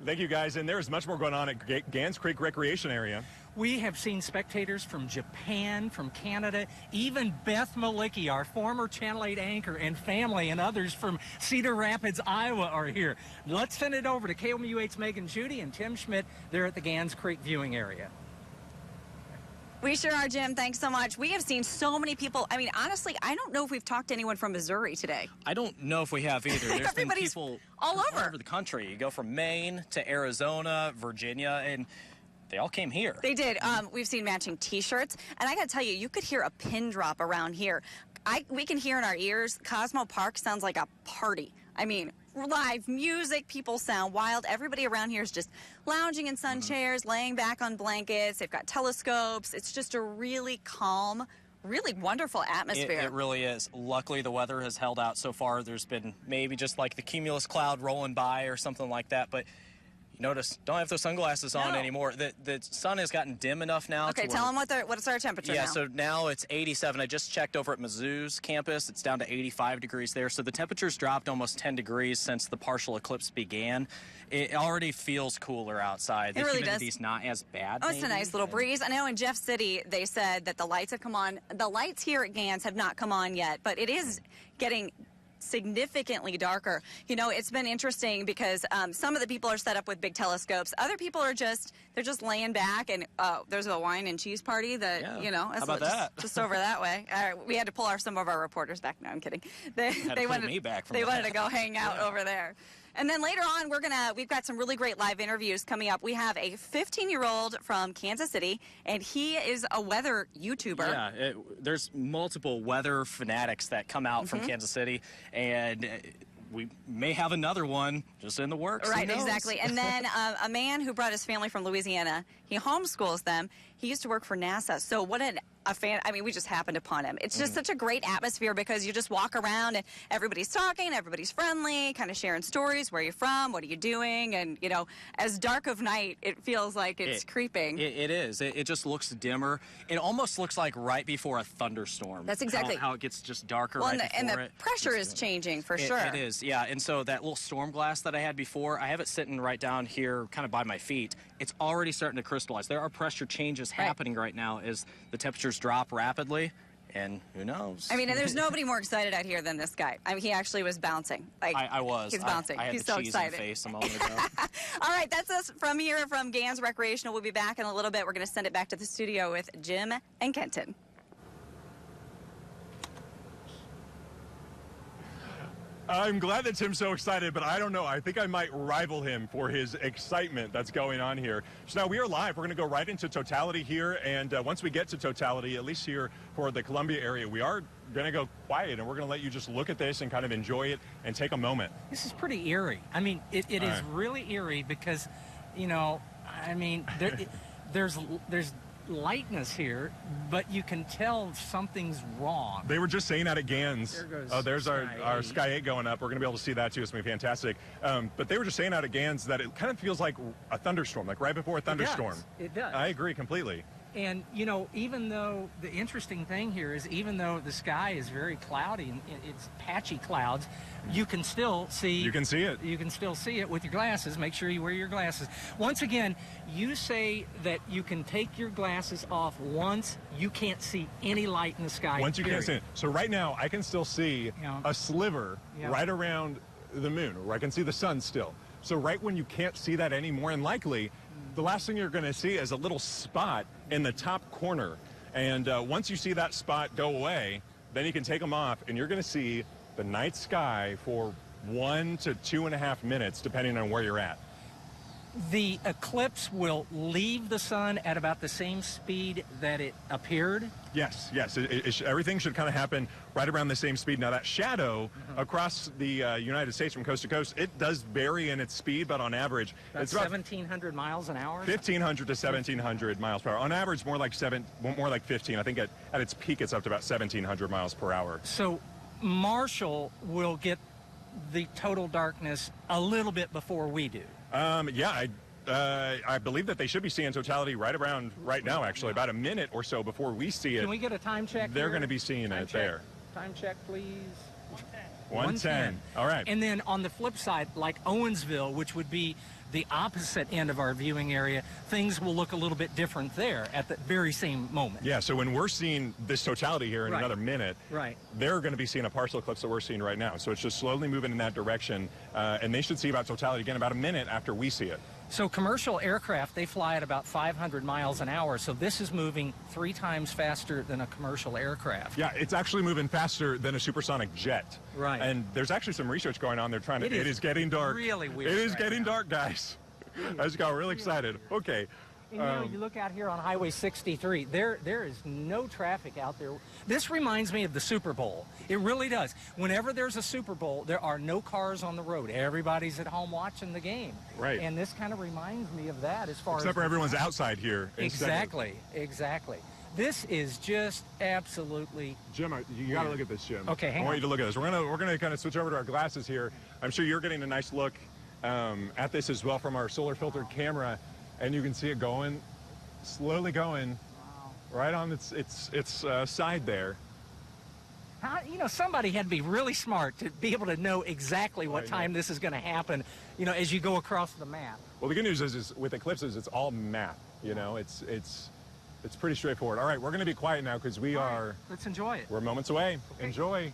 Thank you, guys. And there's much more going on at Gans Creek Recreation Area. We have seen spectators from Japan, from Canada, even Beth Malicki, our former Channel 8 anchor, and family, and others from Cedar Rapids, Iowa are here. Let's send it over to KOMU8's Megan Judy and Tim Schmidt. They're at the Gans Creek viewing area. We sure are, Jim. Thanks so much. We have seen so many people. I mean, honestly, I don't know if we've talked to anyone from Missouri today. I don't know if we have either. There's been people all over the country. You go from Maine to Arizona, Virginia, and they all came here. They did. We've seen matching T-shirts. And I got to tell you, you could hear a pin drop around here. We can hear in our ears, Cosmo Park sounds like a party. I mean, live music, people sound wild. Everybody around here is just lounging in sun chairs, laying back on blankets. They've got telescopes. It's just a really calm, really wonderful atmosphere. It really is. Luckily, the weather has held out so far. There's been maybe just like the cumulus cloud rolling by or something like that, but you notice, don't have those sunglasses on anymore. The sun has gotten dim enough now. Okay, tell them what's our temperature now. Yeah, so now it's 87. I just checked over at Mizzou's campus. It's down to 85 degrees there. So the temperature's dropped almost 10 degrees since the partial eclipse began. It already feels cooler outside. It really does. Humidity's not as bad. Oh, it's a nice little breeze. I know in Jeff City, they said that the lights have come on. The lights here at Gans have not come on yet, but it is getting significantly darker. You know, it's been interesting because some of the people are set up with big telescopes. Other people are just laying back, and there's a wine and cheese party that, you know, how about that? Just over that way. We had to pull some of our reporters back. No, I'm kidding. They wanted me back from They wanted to go hang out over there. And then later on, we've got some really great live interviews coming up. We have a 15-year-old from Kansas City, and he is a weather YouTuber. Yeah, there's multiple weather fanatics that come out from Kansas City, and we may have another one just in the works. Right, exactly. And then a man who brought his family from Louisiana, he homeschools them. He used to work for NASA. So what a fan. I mean, we just happened upon him. It's just such a great atmosphere because you just walk around and everybody's talking, everybody's friendly, kind of sharing stories. Where are you from? What are you doing? And, you know, as dark of night, it feels like it's creeping. It is. It just looks dimmer. It almost looks like right before a thunderstorm. That's exactly how it gets just darker well, right before and the pressure is changing for sure. It is, yeah. And so that little storm glass that I had before, I have it sitting right down here kind of by my feet. It's already starting to crystallize. There are pressure changes happening right now as the temperatures drop rapidly, and who knows? I mean, there's nobody more excited out here than this guy. I mean, he actually was bouncing. Like I was. He's bouncing. I had He's the so cheese excited. In the face a moment ago. All right, that's us from here from Gans Recreational. We'll be back in a little bit. We're going to send it back to the studio with Jim and Kenton. I'm glad that Tim's so excited, but I don't know. I think I might rival him for his excitement that's going on here. So now we are live. We're going to go right into Totality here, and once we get to Totality, at least here for the Columbia area, we are going to go quiet, and we're going to let you just look at this and kind of enjoy it and take a moment. This is pretty eerie. I mean, it is really eerie because, you know, I mean, there's lightness here, but you can tell something's wrong. They were just saying out at Gans. There's our Sky 8 going up. We're going to be able to see that too. It's going to be fantastic. But they were just saying out at Gans that it kind of feels like a thunderstorm, like right before a thunderstorm. It does. I agree completely. And, you know, even though the interesting thing here is even though the sky is very cloudy and it's patchy clouds, you can still see. You can see it. You can still see it with your glasses. Make sure you wear your glasses. Once again, you say that you can take your glasses off once you can't see any light in the sky. Once you can't see it. So right now, I can still see a sliver right around the moon, or I can see the sun still. So right when you can't see that anymore, and likely, the last thing you're going to see is a little spot in the top corner. And once you see that spot go away, then you can take them off, and you're going to see the night sky for 1 to 2.5 minutes, depending on where you're at. The eclipse will leave the sun at about the same speed that it appeared? Yes. Everything should kind of happen right around the same speed. Now, that shadow across the United States from coast to coast, it does vary in its speed, but on average, it's about 1,700 miles an hour? 1,500 to 1,700 miles per hour. On average, more like 15. I think at its peak, it's up to about 1,700 miles per hour. So Marshall will get the total darkness a little bit before we do. I believe that they should be seeing Totality right now, actually, about a minute or so before we see it. Can we get a time check? They're going to be seeing it there. Time check, please. 110. All right. And then on the flip side, like Owensville, which would be the opposite end of our viewing area, things will look a little bit different there at the very same moment. Yeah, so when we're seeing this totality here in Right. another minute, Right. they're going to be seeing a partial eclipse that we're seeing right now. So it's just slowly moving in that direction, and they should see about totality again about a minute after we see it. So commercial aircraft, they fly at about 500 miles an hour. So this is moving 3 times faster than a commercial aircraft. Yeah, it's actually moving faster than a supersonic jet. Right. And there's actually some research going on. They're trying to. It is It is getting dark. really weird It is right getting now. dark, guys. I just got really excited. Okay. And you look out here on Highway 63, there is no traffic out there. This reminds me of the Super Bowl. It really does. Whenever there's a Super Bowl, there are no cars on the road. Everybody's at home watching the game. Right. And this kind of reminds me of that as far as... Except for everyone's outside here. Exactly, exactly. This is just absolutely... Jim, you got to look at this, Jim. Okay, hang I want on. you to look at this. We're gonna kind of switch over to our glasses here. I'm sure you're getting a nice look at this as well from our solar filtered camera, and you can see it going, slowly going, right on its side there. Somebody had to be really smart to be able to know exactly what time this is going to happen, as you go across the map. Well, the good news is with eclipses, it's all math. It's pretty straightforward. All right, we're going to be quiet now because Let's enjoy it. we're moments away. Okay. Enjoy.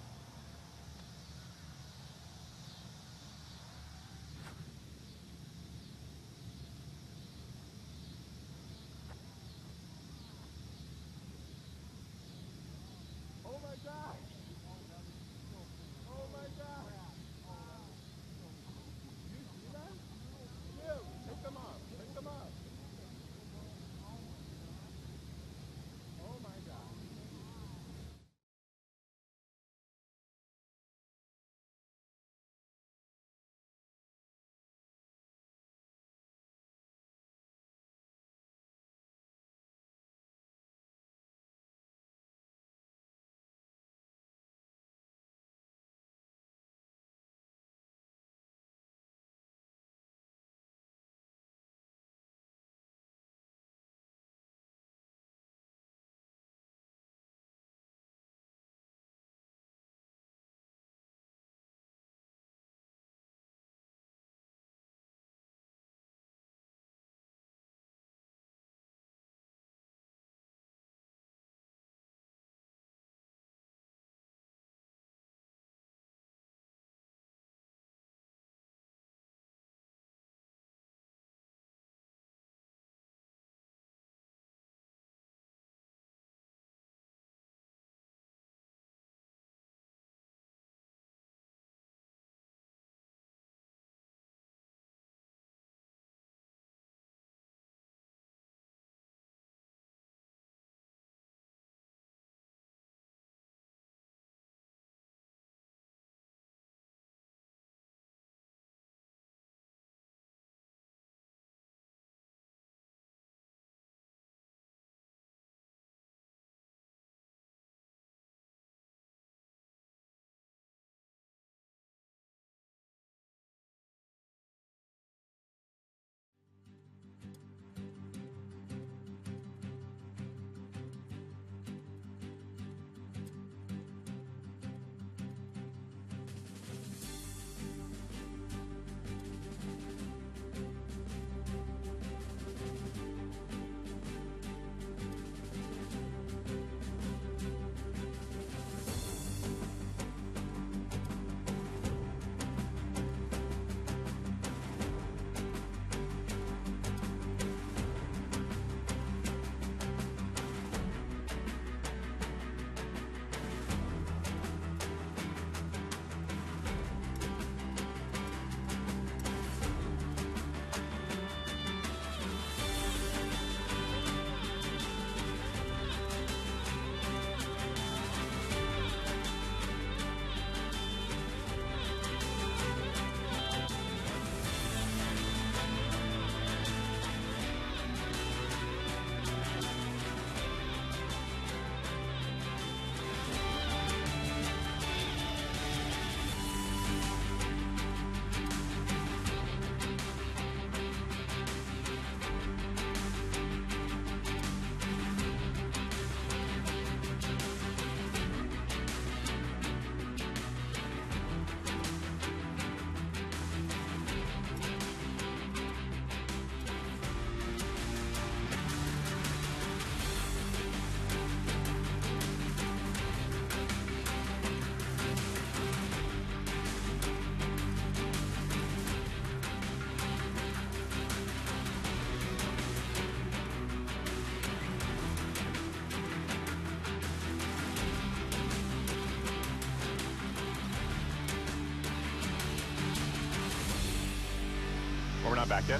not back yet?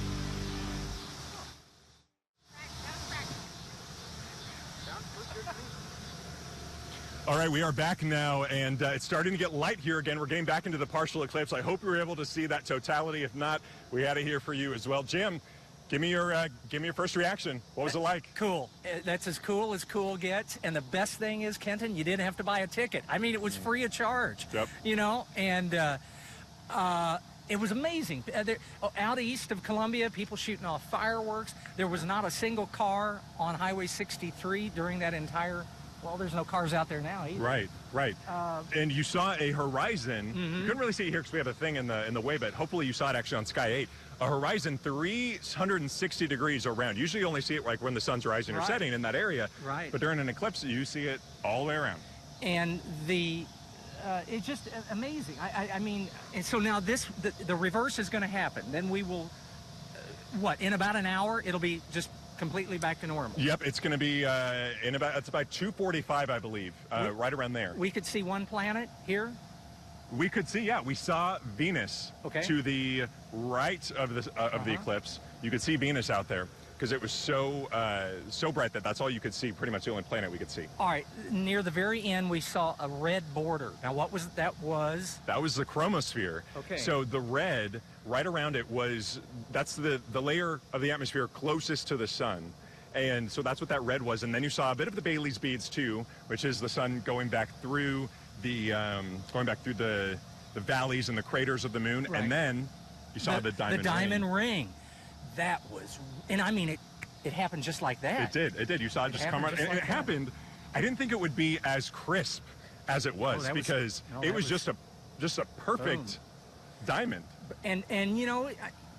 All right, we are back now, and it's starting to get light here again. We're getting back into the partial eclipse. I hope you were able to see that totality. If not, we had it here for you as well. Jim, give me your first reaction. What was it like? Cool. That's as cool gets. And the best thing is, Kenton, you didn't have to buy a ticket. I mean, it was free of charge. Yep. You know, and it was amazing. Out east of Columbia, people shooting off fireworks. There was not a single car on Highway 63 during that entire. Well, there's no cars out there now either. Right. And you saw a horizon. You couldn't really see it here because we have a thing in the way, but hopefully you saw it actually on Sky 8. A horizon 360 degrees around. Usually you only see it like when the sun's rising or setting in that area. Right. But during an eclipse, you see it all the way around. And it's just amazing. I mean, and so now the reverse is going to happen. Then we will, in about an hour, it'll be just completely back to normal. Yep, it's going to be it's about 2:45, I believe, right around there. We could see one planet here. We could see, we saw Venus to the right of the eclipse. You could see Venus out there because it was so bright that's all you could see. Pretty much the only planet we could see. All right, near the very end, we saw a red border. Now, what was that? That was the chromosphere. Okay. So the red right around it that's the layer of the atmosphere closest to the sun. And so that's what that red was. And then you saw a bit of the Bailey's beads too, which is the sun going back through the valleys and the craters of the moon. Right. And then you saw the diamond ring. That was, and I mean, it happened just like that. It did. You saw it just come right, and it happened. I didn't think it would be as crisp as it was because it was just a perfect diamond. And you know,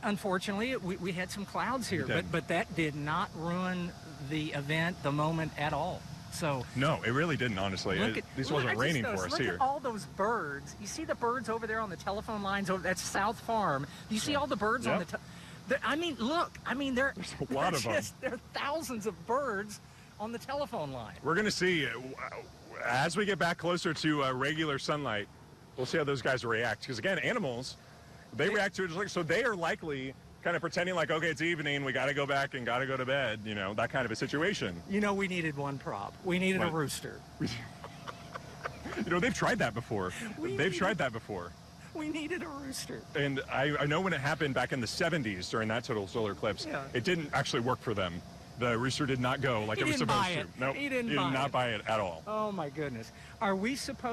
unfortunately, we had some clouds here, but that did not ruin the event, the moment at all. So no, it really didn't. Honestly, this wasn't raining for us here. Look at all those birds. You see the birds over there on the telephone lines. That's South Farm. Do you see all the birds on the? I mean, look. I mean, there's a lot of them. There are thousands of birds on the telephone line. We're going to see as we get back closer to regular sunlight. We'll see how those guys react. Because again, animals, they react to it so they are likely kind of pretending like, okay, it's evening, we got to go back and got to go to bed. You know, that kind of a situation. You know, we needed one prop. We needed a rooster. You know, they've tried that before. We needed a rooster. And I know when it happened back in the 70s during that total solar eclipse, it didn't actually work for them. The rooster did not go like it was supposed to. No, he did not buy it at all. Oh, my goodness. Are we supposed